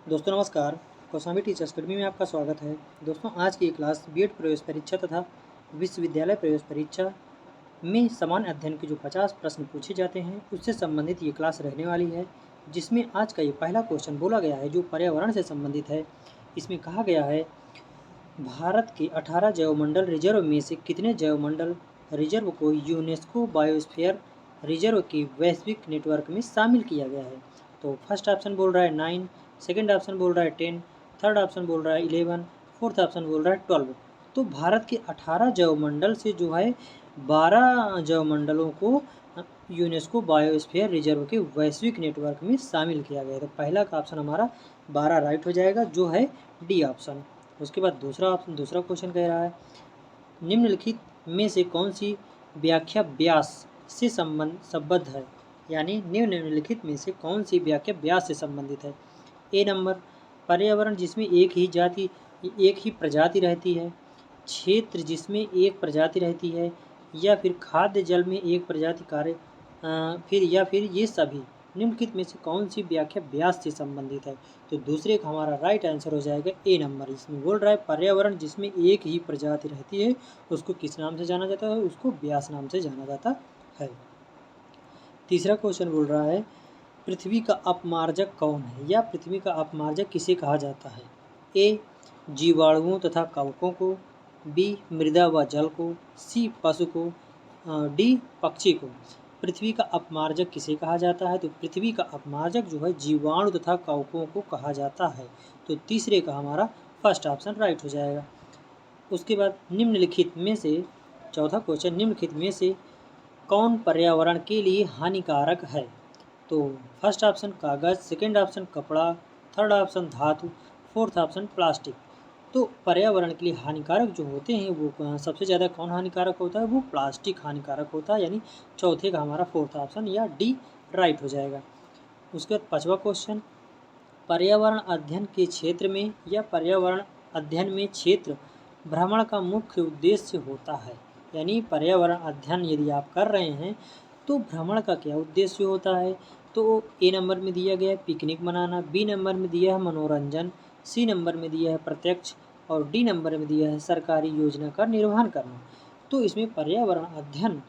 दोस्तों नमस्कार। Kaushambi teachers academy में आपका स्वागत है। दोस्तों आज की क्लास बीएड प्रवेश परीक्षा तथा विश्वविद्यालय प्रवेश परीक्षा में सामान्य अध्ययन के जो 50 प्रश्न पूछे जाते हैं उससे संबंधित ये क्लास रहने वाली है, जिसमें आज का ये पहला क्वेश्चन बोला गया है जो पर्यावरण से संबंधित है। इसमें कहा गया है, भारत के 18 जैवमंडल रिजर्व में से कितने जैवमंडल रिजर्व को यूनेस्को बायोस्फीयर रिजर्व के वैश्विक नेटवर्क में शामिल किया गया है। तो फर्स्ट ऑप्शन बोल रहा है 9, सेकंड ऑप्शन बोल रहा है 10, थर्ड ऑप्शन बोल रहा है 11, फोर्थ ऑप्शन बोल रहा है 12। तो भारत के 18 जैवमंडल से जो है 12 जैवमंडलों को यूनेस्को बायोस्फीयर रिजर्व के वैश्विक नेटवर्क में शामिल किया गया है। तो पहला का ऑप्शन हमारा 12 राइट हो जाएगा, जो है डी ऑप्शन। उसके बाद दूसरा क्वेश्चन कह रहा है, निम्नलिखित में से कौन सी व्याख्या व्यास से संबद्ध है, यानी निम्नलिखित में से कौन सी व्याख्या व्यास से संबंधित है। ए नंबर, पर्यावरण जिसमें एक ही प्रजाति रहती है, क्षेत्र जिसमें एक प्रजाति रहती है, या फिर खाद्य जल में एक प्रजाति कार्य फिर ये सभी। निम्नलिखित में से कौन सी व्याख्या व्यास से संबंधित है। तो दूसरे का हमारा राइट आंसर हो जाएगा ए नंबर। इसमें बोल रहा है पर्यावरण जिसमें एक ही प्रजाति रहती है उसको किस नाम से जाना जाता है, उसको व्यास नाम से जाना जाता है। तीसरा क्वेश्चन बोल रहा है, पृथ्वी का अपमार्जक कौन है, या पृथ्वी का अपमार्जक किसे कहा जाता है। ए जीवाणुओं तथा कवकों को, बी मृदा व जल को, सी पशु को, डी पक्षी को। पृथ्वी का अपमार्जक किसे कहा जाता है। तो पृथ्वी का अपमार्जक जो है जीवाणु तथा कवकों को कहा जाता है। तो तीसरे का हमारा फर्स्ट ऑप्शन राइट हो जाएगा। उसके बाद निम्नलिखित में से चौथा क्वेश्चन, निम्नलिखित में से कौन पर्यावरण के लिए हानिकारक है। तो फर्स्ट ऑप्शन कागज़, सेकेंड ऑप्शन कपड़ा, थर्ड ऑप्शन धातु, फोर्थ ऑप्शन प्लास्टिक। तो पर्यावरण के लिए हानिकारक जो होते हैं वो सबसे ज़्यादा कौन हानिकारक होता है, वो प्लास्टिक हानिकारक होता है, यानी चौथे का हमारा फोर्थ ऑप्शन या डी राइट हो जाएगा। उसके बाद पाँचवा क्वेश्चन, पर्यावरण अध्ययन के क्षेत्र में या पर्यावरण अध्ययन में क्षेत्र भ्रमण का मुख्य उद्देश्य होता है, यानी पर्यावरण अध्ययन यदि आप कर रहे हैं तो भ्रमण का क्या उद्देश्य होता है। तो ए नंबर में दिया गया है पिकनिक मनाना, बी नंबर में दिया है मनोरंजन, सी नंबर में दिया है प्रत्यक्ष, और डी नंबर में दिया है सरकारी योजना का निर्वहन करना। तो इसमें पर्यावरण अध्ययन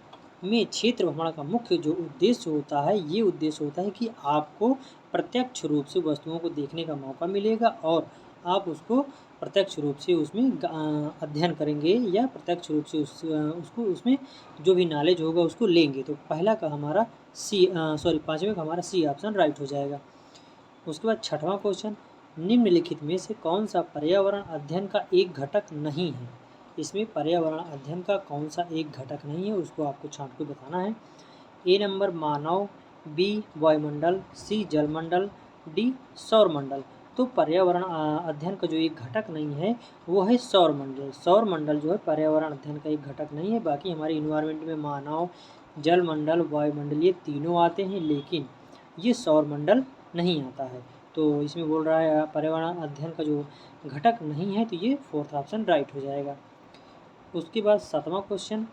में क्षेत्र भ्रमण का मुख्य जो उद्देश्य होता है, ये उद्देश्य होता है कि आपको प्रत्यक्ष रूप से वस्तुओं को देखने का मौका मिलेगा और आप उसको प्रत्यक्ष रूप से उसमें अध्ययन करेंगे, या प्रत्यक्ष रूप से उसको उसमें जो भी नॉलेज होगा उसको लेंगे। तो पहला का हमारा पाँचवें का हमारा सी ऑप्शन राइट हो जाएगा। उसके बाद छठवां क्वेश्चन, निम्नलिखित में से कौन सा पर्यावरण अध्ययन का एक घटक नहीं है। इसमें पर्यावरण अध्ययन का कौन सा एक घटक नहीं है उसको आपको छांट के बताना है। ए नंबर मानव, बी वायुमंडल, सी जलमंडल, डी सौरमंडल। तो पर्यावरण अध्ययन का जो एक घटक नहीं है वो है सौरमंडल। सौरमंडल जो है पर्यावरण अध्ययन का एक घटक नहीं है। बाकी हमारे इन्वायरमेंट में मानव, जलमंडल, वायुमंडल ये तीनों आते हैं, लेकिन ये सौरमंडल नहीं आता है। तो इसमें बोल रहा है पर्यावरण अध्ययन का जो घटक नहीं है, तो ये फोर्थ ऑप्शन राइट हो जाएगा। उसके बाद सातवां क्वेश्चन,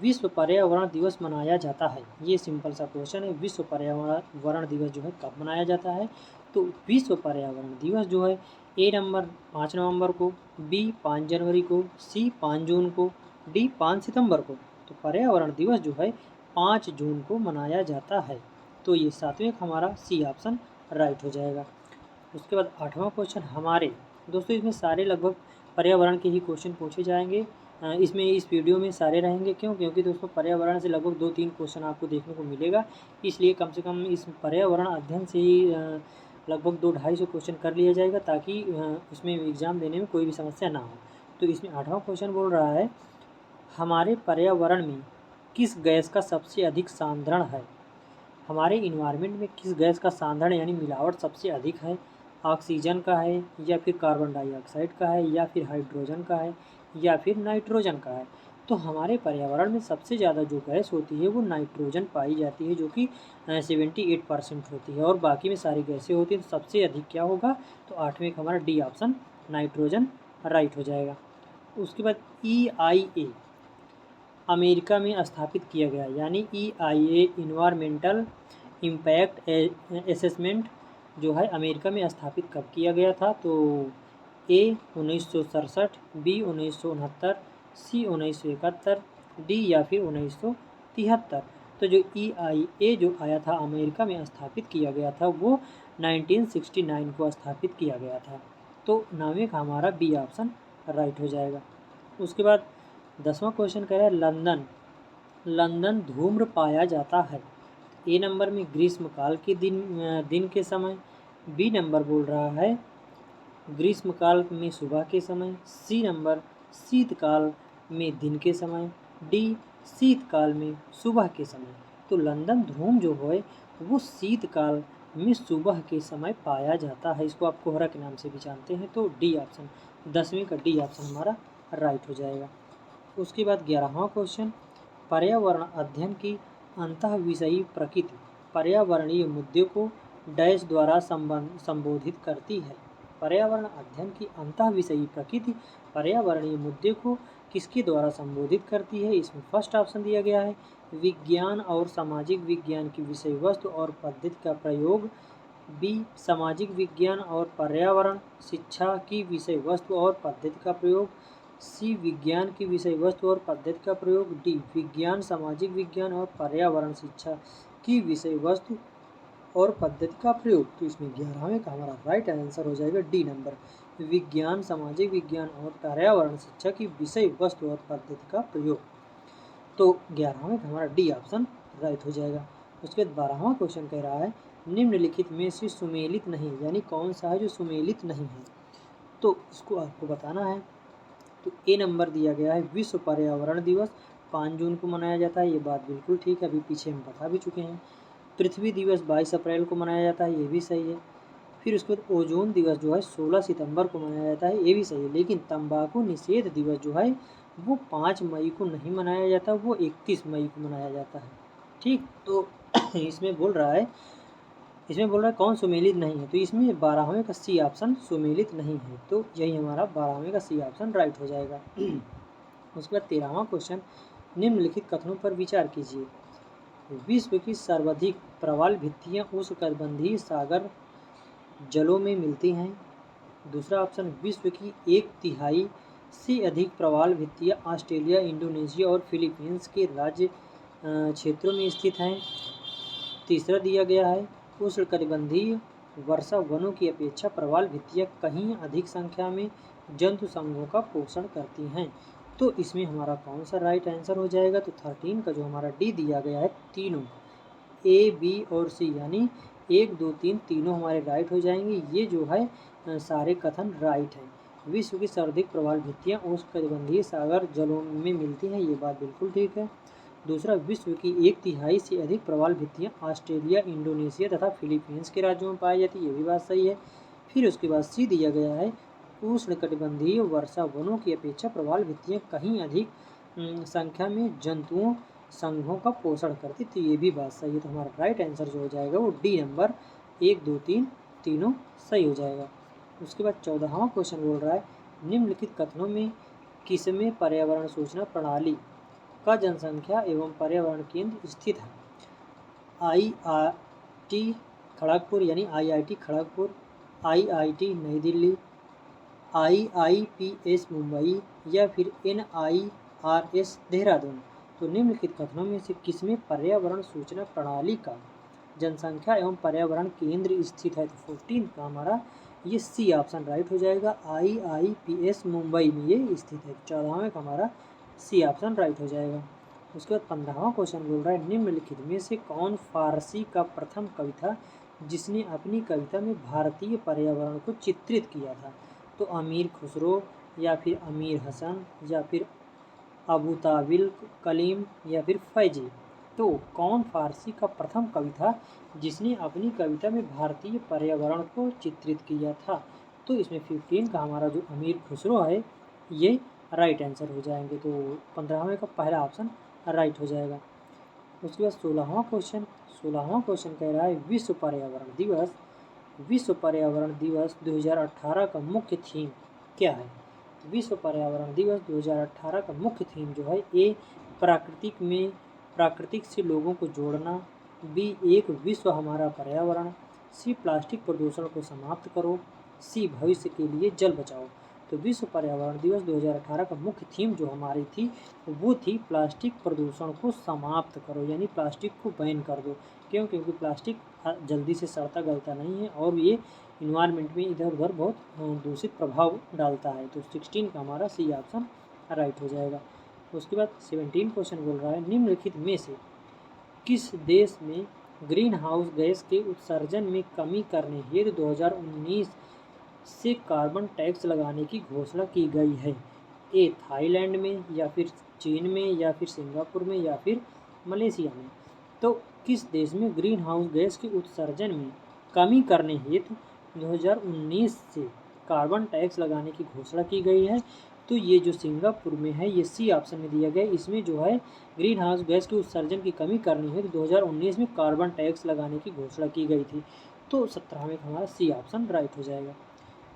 विश्व पर्यावरण दिवस मनाया जाता है। ये सिंपल सा क्वेश्चन है, विश्व पर्यावरण दिवस जो है कब मनाया जाता है। तो विश्व पर्यावरण दिवस जो है ए नंबर 5 नवंबर को, बी 5 जनवरी को, सी 5 जून को, डी 5 सितंबर को। तो पर्यावरण दिवस जो है 5 जून को मनाया जाता है। तो ये सातवें का हमारा सी ऑप्शन राइट हो जाएगा। उसके बाद आठवां क्वेश्चन हमारे दोस्तों, इसमें सारे लगभग पर्यावरण के ही क्वेश्चन पूछे जाएंगे। इसमें इस वीडियो में सारे रहेंगे, क्योंकि दोस्तों पर्यावरण से लगभग 2-3 क्वेश्चन आपको देखने को मिलेगा, इसलिए कम से कम इस पर्यावरण अध्ययन से ही लगभग 200-250 क्वेश्चन कर लिया जाएगा, ताकि उसमें एग्ज़ाम देने में कोई भी समस्या ना हो। तो इसमें आठवां क्वेश्चन बोल रहा है, हमारे पर्यावरण में किस गैस का सबसे अधिक सांद्रण है। हमारे इन्वायरमेंट में किस गैस का सांद्रण यानी मिलावट सबसे अधिक है। ऑक्सीजन का है, या फिर कार्बन डाइऑक्साइड का है, या फिर हाइड्रोजन का है, या फिर नाइट्रोजन का है। तो हमारे पर्यावरण में सबसे ज़्यादा जो गैस होती है वो नाइट्रोजन पाई जाती है, जो कि 78% होती है, और बाकी में सारी गैसें होती हैं। तो सबसे अधिक क्या होगा, तो आठवें का हमारा डी ऑप्शन नाइट्रोजन राइट हो जाएगा। उसके बाद EIA अमेरिका में स्थापित किया गया, यानी EIA इन्वायरमेंटल इम्पैक्ट असेसमेंट जो है अमेरिका में स्थापित कब किया गया था? तो ए 1967, बी 1969, सी 1971, डी या फिर 1973। तो जो EIA जो आया था अमेरिका में स्थापित किया गया था वो 1969 को स्थापित किया गया था। तो 9वें का हमारा बी ऑप्शन राइट हो जाएगा। उसके बाद 10वां क्वेश्चन कह रहा है लंदन धूम्र पाया जाता है। ए नंबर में ग्रीष्मकाल के दिन के समय, बी नंबर बोल रहा है ग्रीष्मकाल में सुबह के समय, सी नंबर शीतकाल में दिन के समय, डी शीतकाल में सुबह के समय। तो लंदन धूम जो है वो शीतकाल में सुबह के समय पाया जाता है। इसको आप कोहरा के नाम से भी जानते हैं। तो डी ऑप्शन 10वीं का डी ऑप्शन हमारा राइट हो जाएगा। उसके बाद 11वां क्वेश्चन, पर्यावरण अध्ययन की अंतःविषयी प्रकृति पर्यावरणीय मुद्दे को डैश द्वारा संबोधित करती है। पर्यावरण अध्ययन की अंतःविषयी प्रकृति पर्यावरणीय मुद्दे को किसके द्वारा संबोधित करती है? इसमें फर्स्ट ऑप्शन दिया गया है विज्ञान और सामाजिक विज्ञान की विषय वस्तु और पद्धति का प्रयोग, बी सामाजिक विज्ञान और पर्यावरण शिक्षा की विषय वस्तु और पद्धति का प्रयोग, सी विज्ञान की विषय वस्तु और पद्धति का प्रयोग, डी विज्ञान सामाजिक विज्ञान और पर्यावरण शिक्षा की विषय वस्तु और पद्धति का प्रयोग। तो इसमें 11वें का हमारा राइट आंसर हो जाएगा डी नंबर विज्ञान सामाजिक विज्ञान और पर्यावरण शिक्षा की विषय वस्तु और पद्धति का प्रयोग। तो 11वें का हमारा डी ऑप्शन राइट हो जाएगा। उसके बाद 12वां क्वेश्चन कह रहा है निम्नलिखित में से सुमेलित नहीं, यानी कौन सा है जो सुमेलित नहीं है? तो इसको आपको बताना है। तो ए नंबर दिया गया है विश्व पर्यावरण दिवस 5 जून को मनाया जाता है। ये बात बिल्कुल ठीक है, अभी पीछे हम बता भी चुके हैं। पृथ्वी दिवस 22 अप्रैल को मनाया जाता है, ये भी सही है। फिर उसके बाद ओजोन दिवस जो है 16 सितंबर को मनाया जाता है, ये भी सही है। लेकिन तंबाकू निषेध दिवस जो है वो 5 मई को नहीं मनाया जाता, वो 31 मई को मनाया जाता है। ठीक, तो इसमें बोल रहा है कौन सुमेलित नहीं है? तो इसमें 12वें का सी ऑप्शन सुमेलित नहीं है। तो यही हमारा 12वें का सी ऑप्शन राइट हो जाएगा। उसके बाद 13वां क्वेश्चन, निम्नलिखित कथनों पर विचार कीजिए। विश्व की सर्वाधिक प्रवाल भित्तियाँ उष्णकटिबंधीय सागर जलों में मिलती हैं। दूसरा ऑप्शन, विश्व की 1/3 से अधिक प्रवाल भित्तियाँ ऑस्ट्रेलिया, इंडोनेशिया और फिलीपींस के राज्य क्षेत्रों में स्थित हैं। तीसरा दिया गया है उष्णकटिबंधीय वर्षा वनों की अपेक्षा प्रवाल भित्तियाँ कहीं अधिक संख्या में जंतु समूहों का पोषण करती हैं। तो इसमें हमारा कौन सा राइट आंसर हो जाएगा? तो 13 का जो हमारा डी दिया गया है, तीनों ए बी और सी, यानी 1 2 3 तीनों हमारे राइट हो जाएंगे। ये जो है सारे कथन राइट हैं। विश्व की सर्वाधिक प्रवाल भित्तियाँ उष्णकटिबंधीय सागर जलों में मिलती हैं, ये बात बिल्कुल ठीक है। दूसरा, विश्व की 1/3 से अधिक प्रवाल भित्तियाँ ऑस्ट्रेलिया, इंडोनेशिया तथा फिलीपींस के राज्यों में पाई जाती है, ये भी बात सही है। फिर उसके बाद सी दिया गया है उष्णकटिबंधीय वर्षा वनों की अपेक्षा प्रवाल भित्तियाँ कहीं अधिक संख्या में जंतुओं संघों का पोषण करती, तो ये भी बात सही है। तो हमारा राइट आंसर जो हो जाएगा वो डी नंबर 1 2 3 तीनों सही हो जाएगा। उसके बाद 14वां क्वेश्चन बोल रहा है निम्नलिखित कथनों में किसमें पर्यावरण सूचना प्रणाली का जनसंख्या एवं पर्यावरण केंद्र स्थित है? IIT खड़गपुर यानी IIT खड़गपुर, IIT नई दिल्ली, IIPS मुंबई या फिर NIRS देहरादून। तो निम्नलिखित कथनों में से किसमें पर्यावरण सूचना प्रणाली का जनसंख्या एवं पर्यावरण केंद्र स्थित है? तो 14 का हमारा ये सी ऑप्शन राइट हो जाएगा। IIPS मुंबई में ये स्थित है। 14वें का हमारा सी ऑप्शन राइट हो जाएगा। उसके बाद 15वां क्वेश्चन बोल रहा है निम्नलिखित में से कौन फारसी का प्रथम कवि था जिसने अपनी कविता में भारतीय पर्यावरण को चित्रित किया था? तो अमीर खुसरो या फिर अमीर हसन या फिर अबू ताविल कलीम या फिर फैजी। तो कौन फारसी का प्रथम कवि था जिसने अपनी कविता में भारतीय पर्यावरण को चित्रित किया था? तो इसमें 15 का हमारा जो अमीर खुसरो है ये राइट आंसर हो जाएंगे। तो 15वें का पहला ऑप्शन राइट हो जाएगा। उसके बाद 16वां क्वेश्चन कह रहा है विश्व पर्यावरण दिवस 2018 का मुख्य थीम क्या है? विश्व पर्यावरण दिवस 2018 का मुख्य थीम जो है ए प्राकृतिक से लोगों को जोड़ना, बी एक विश्व हमारा पर्यावरण, सी प्लास्टिक प्रदूषण को समाप्त करो, सी भविष्य के लिए जल बचाओ। तो विश्व पर्यावरण दिवस 2018 का मुख्य थीम जो हमारी थी वो थी प्लास्टिक प्रदूषण को समाप्त करो, यानी प्लास्टिक को बैन कर दो। क्यों? क्योंकि प्लास्टिक जल्दी से सड़ता गलता नहीं है और ये इन्वायरमेंट में इधर उधर बहुत दूषित प्रभाव डालता है। तो 16 का हमारा सी ऑप्शन राइट हो जाएगा। उसके बाद 17 क्वेश्चन बोल रहा है निम्नलिखित में से किस देश में ग्रीन हाउस गैस के उत्सर्जन में कमी करने हेतु 2019 से कार्बन टैक्स लगाने की घोषणा की गई है? ए थाईलैंड में, या फिर चीन में, या फिर सिंगापुर में, या फिर मलेशिया में। तो किस देश में ग्रीन हाउस गैस के उत्सर्जन में कमी करने हेतु 2019 से कार्बन टैक्स लगाने की घोषणा की गई है? तो ये जो सिंगापुर में है, ये सी ऑप्शन में दिया गया। इसमें जो है ग्रीन हाउस गैस के उत्सर्जन की कमी करनी है तो 2019 में कार्बन टैक्स लगाने की घोषणा की गई थी। तो 17 में हमारा सी ऑप्शन राइट हो जाएगा।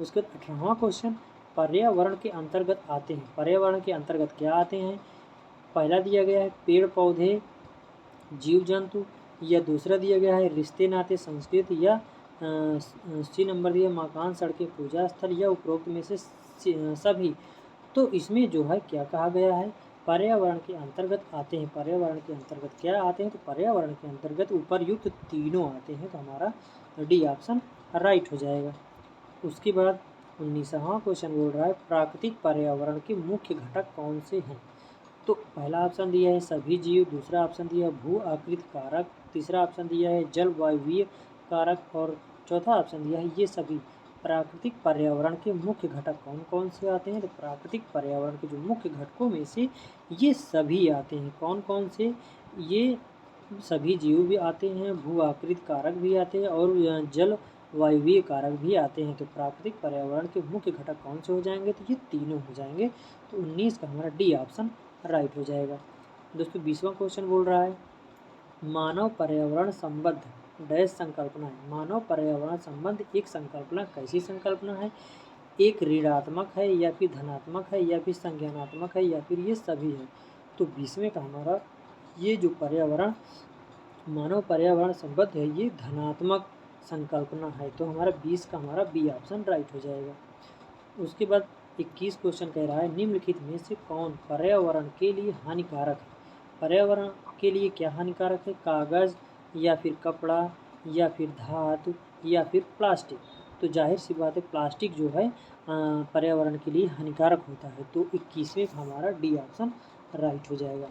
उसके बाद 18वां क्वेश्चन पर्यावरण के अंतर्गत आते हैं। पर्यावरण के अंतर्गत क्या आते हैं? पहला दिया गया है पेड़ पौधे जीव जंतु, या दूसरा दिया गया है रिश्ते नाते संस्कृति, या सी नंबर दिया मकान सड़कें पूजा स्थल, या उपरोक्त में से सभी। तो इसमें जो है क्या कहा गया है? पर्यावरण के अंतर्गत आते हैं। पर्यावरण के अंतर्गत क्या आते हैं? तो पर्यावरण के अंतर्गत उपरयुक्त तीनों आते हैं। तो हमारा डी ऑप्शन राइट हो जाएगा। उसके बाद 19वां क्वेश्चन बोल रहा है प्राकृतिक पर्यावरण के मुख्य घटक कौन से हैं? तो पहला ऑप्शन दिया है सभी जीव, दूसरा ऑप्शन दिया है भू आकृति कारक, तीसरा ऑप्शन दिया है जलवायवीय कारक, और चौथा ऑप्शन दिया है ये सभी। प्राकृतिक पर्यावरण के मुख्य घटक कौन कौन से आते हैं? तो प्राकृतिक पर्यावरण के जो मुख्य घटकों में से ये सभी आते हैं। कौन कौन से? ये सभी जीव भी आते हैं, भू आकृति कारक भी आते हैं, और जल वायवीय कारक भी आते हैं। तो प्राकृतिक पर्यावरण के मुख्य घटक कौन से हो जाएंगे? तो ये तीनों हो जाएंगे। तो 19 का हमारा डी ऑप्शन राइट हो जाएगा। दोस्तों 20वां क्वेश्चन बोल रहा है मानव पर्यावरण संबंध डैश संकल्पना है। मानव पर्यावरण संबंध एक संकल्पना कैसी संकल्पना है? एक ऋणात्मक है, या फिर धनात्मक है, या फिर संज्ञानात्मक है, या फिर ये सभी है? तो 20वें का हमारा ये जो पर्यावरण मानव पर्यावरण संबंध है ये धनात्मक संकल्पना है। तो हमारा 20 का हमारा बी ऑप्शन राइट हो जाएगा। उसके बाद 21 क्वेश्चन कह रहा है निम्नलिखित में से कौन पर्यावरण के लिए हानिकारक है? पर्यावरण के लिए क्या हानिकारक है? कागज़, या फिर कपड़ा, या फिर धातु, या फिर प्लास्टिक? तो जाहिर सी बात है प्लास्टिक जो है पर्यावरण के लिए हानिकारक होता है। तो 21वें का हमारा डी ऑप्शन राइट हो जाएगा।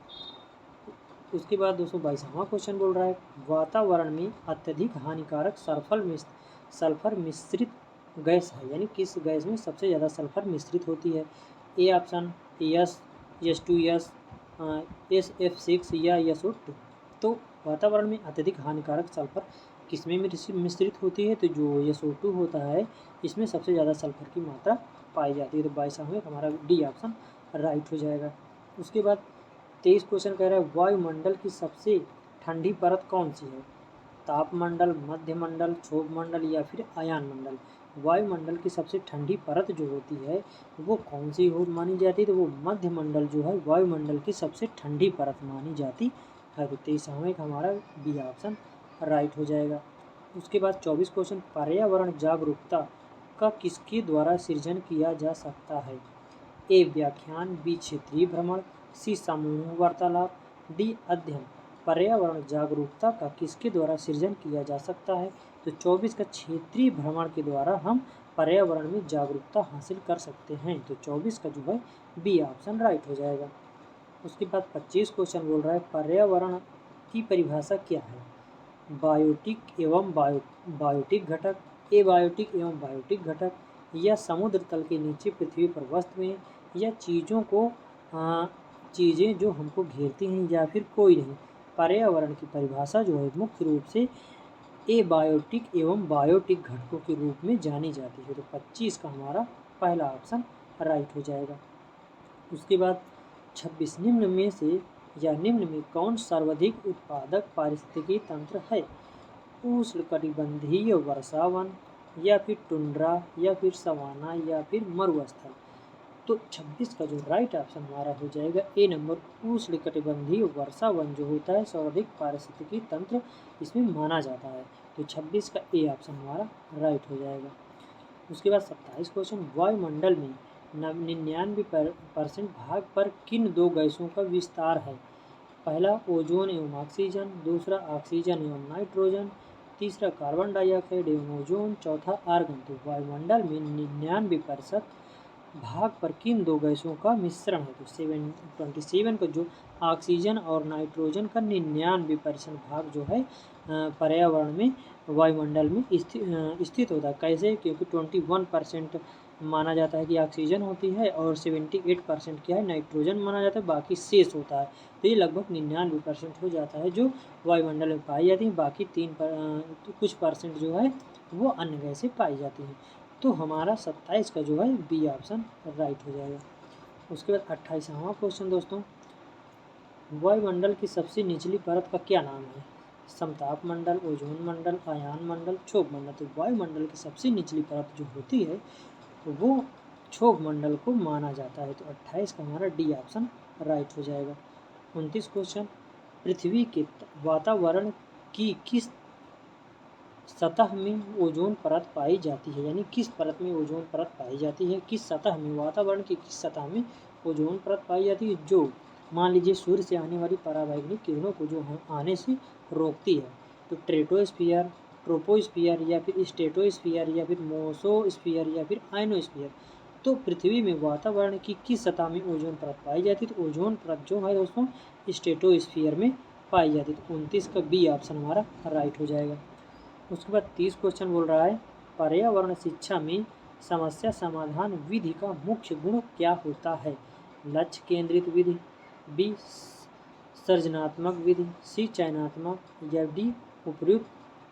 उसके बाद 222वां क्वेश्चन बोल रहा है वातावरण में अत्यधिक हानिकारक सल्फर मिश्रित गैस है, यानी किस गैस में सबसे ज़्यादा सल्फर मिश्रित होती है? ए ऑप्शन S2S, SF6 या SO2। तो वातावरण में अत्यधिक हानिकारक सल्फर किसमें मिश्रित होती है? तो जो SO2 होता है इसमें सबसे ज़्यादा सल्फर की मात्रा पाई जाती है। तो 22वां हमारा डी ऑप्शन राइट हो जाएगा। उसके बाद 23 क्वेश्चन कह रहा है वायुमंडल की सबसे ठंडी परत कौन सी है? तापमंडल, मध्यमंडल, क्षोभ मंडल, या फिर आयन मंडल? वायुमंडल की सबसे ठंडी परत जो होती है वो कौन सी हो मानी जाती है? तो वो मध्यमंडल जो है वायुमंडल की सबसे ठंडी परत मानी जाती है। तो 23वां का हमारा बी ऑप्शन राइट हो जाएगा। उसके बाद 24 क्वेश्चन पर्यावरण जागरूकता का किसके द्वारा सृजन किया जा सकता है? ए व्याख्यान, बी क्षेत्रीय भ्रमण, सी समूह वार्तालाप, डी अध्ययन। पर्यावरण जागरूकता का किसके द्वारा सृजन किया जा सकता है? तो 24 का क्षेत्रीय भ्रमण के द्वारा हम पर्यावरण में जागरूकता हासिल कर सकते हैं। तो 24 का जो है बी ऑप्शन राइट हो जाएगा। उसके बाद 25 क्वेश्चन बोल रहा है पर्यावरण की परिभाषा क्या है? बायोटिक एवं बायोटिक घटक, एबायोटिक एवं बायोटिक घटक, या समुद्र तल के नीचे पृथ्वी पर वस्तुएं, या चीज़ें जो हमको घेरती हैं, या फिर कोई नहीं? पर्यावरण की परिभाषा जो है मुख्य रूप से एबायोटिक एवं बायोटिक घटकों के रूप में जानी जाती है। तो 25 का हमारा पहला ऑप्शन राइट हो जाएगा। उसके बाद 26 निम्न में कौन सर्वाधिक उत्पादक पारिस्थितिकी तंत्र है? उष्णकटिबंधीय वर्षावन, या फिर टुंड्रा, या फिर सवाना, या फिर मरुस्थल? तो 26 का जो राइट ऑप्शन हमारा हो जाएगा ए नंबर उष्णकटिबंधीय वर्षावन जो होता है सर्वाधिक पारिस्थितिकी तंत्र इसमें माना जाता है। तो 26 का ए ऑप्शन हमारा राइट हो जाएगा। उसके बाद 27 क्वेश्चन, वायुमंडल में 99% भाग पर किन दो गैसों का विस्तार है? पहला ओजोन एवं ऑक्सीजन, दूसरा ऑक्सीजन एवं नाइट्रोजन, तीसरा कार्बन डाइऑक्साइड एवं ओजोन, चौथा आर्गन। तो वायुमंडल में 99% भाग पर किन दो गैसों का मिश्रण है? तो 27 का जो ऑक्सीजन और नाइट्रोजन का 99% भाग जो है पर्यावरण में वायुमंडल में स्थित होता है। कैसे? क्योंकि 21% माना जाता है कि ऑक्सीजन होती है और 78% क्या है, नाइट्रोजन माना जाता है, बाकी शेष होता है। तो ये लगभग 99% हो जाता है जो वायुमंडल में पाई जाती है, बाकी तो कुछ परसेंट जो है वो अन्य गैसें पाई जाती हैं। तो हमारा 27 का जो है बी ऑप्शन राइट हो जाएगा। उसके बाद 28वां क्वेश्चन दोस्तों, वायुमंडल की सबसे निचली परत का क्या नाम है? समताप मंडल, ओजोन मंडल, आयन मंडल, क्षोभ मंडल। तो वायुमंडल की सबसे निचली परत जो होती है वो क्षोभ मंडल को माना जाता है। तो 28 का हमारा डी ऑप्शन राइट हो जाएगा। 29 क्वेश्चन, पृथ्वी के वातावरण की किस सतह में ओजोन परत पाई जाती है? यानी किस परत में ओजोन परत पाई जाती है? किस सतह में, वातावरण की किस सतह में ओजोन परत पाई जाती है जो मान लीजिए सूर्य से आने वाली पराबैंगनी किरणों को जो आने से रोकती है? तो ट्रेटोस्फियर, ट्रोपोस्फियर या फिर स्ट्रेटोस्फियर या फिर मोसोस्फियर या फिर आयनोस्फियर। तो पृथ्वी में वातावरण की किस सतह में ओजोन परत पाई जाती है? तो ओजोन परत जो है दोस्तों स्ट्रेटोस्फियर में पाई जाती है। तो 29 का बी ऑप्शन हमारा राइट हो जाएगा। उसके बाद 30 क्वेश्चन बोल रहा है, पर्यावरण शिक्षा में समस्या समाधान विधि का मुख्य गुण क्या होता है? लक्ष्य केंद्रित विधि, बी सृजनात्मक विधि, सी चयनात्मक या डी उपयुक्त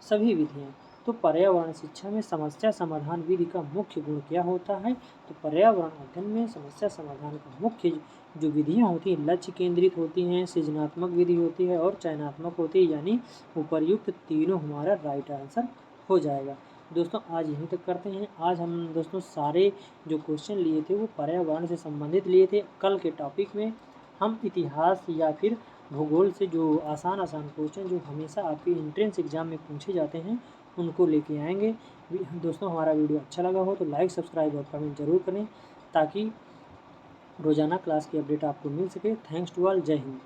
सभी विधियाँ। तो पर्यावरण शिक्षा में समस्या समाधान विधि का मुख्य गुण क्या होता है? तो पर्यावरण अध्ययन में समस्या समाधान का मुख्य जो विधियाँ होती हैं लक्ष्य केंद्रित होती हैं, सृजनात्मक विधि होती है और चयनात्मक होती है, यानी उपर्युक्त तीनों हमारा राइट आंसर हो जाएगा। दोस्तों आज यहीं तक करते हैं। आज हम दोस्तों सारे जो क्वेश्चन लिए थे वो पर्यावरण से संबंधित लिए थे। कल के टॉपिक में हम इतिहास या फिर भूगोल से जो आसान क्वेश्चन जो हमेशा आपके एंट्रेंस एग्जाम में पूछे जाते हैं उनको लेके आएंगे। दोस्तों हमारा वीडियो अच्छा लगा हो तो लाइक, सब्सक्राइब और कमेंट जरूर करें ताकि रोजाना क्लास की अपडेट आपको मिल सके। थैंक्स टू ऑल, जय हिंद।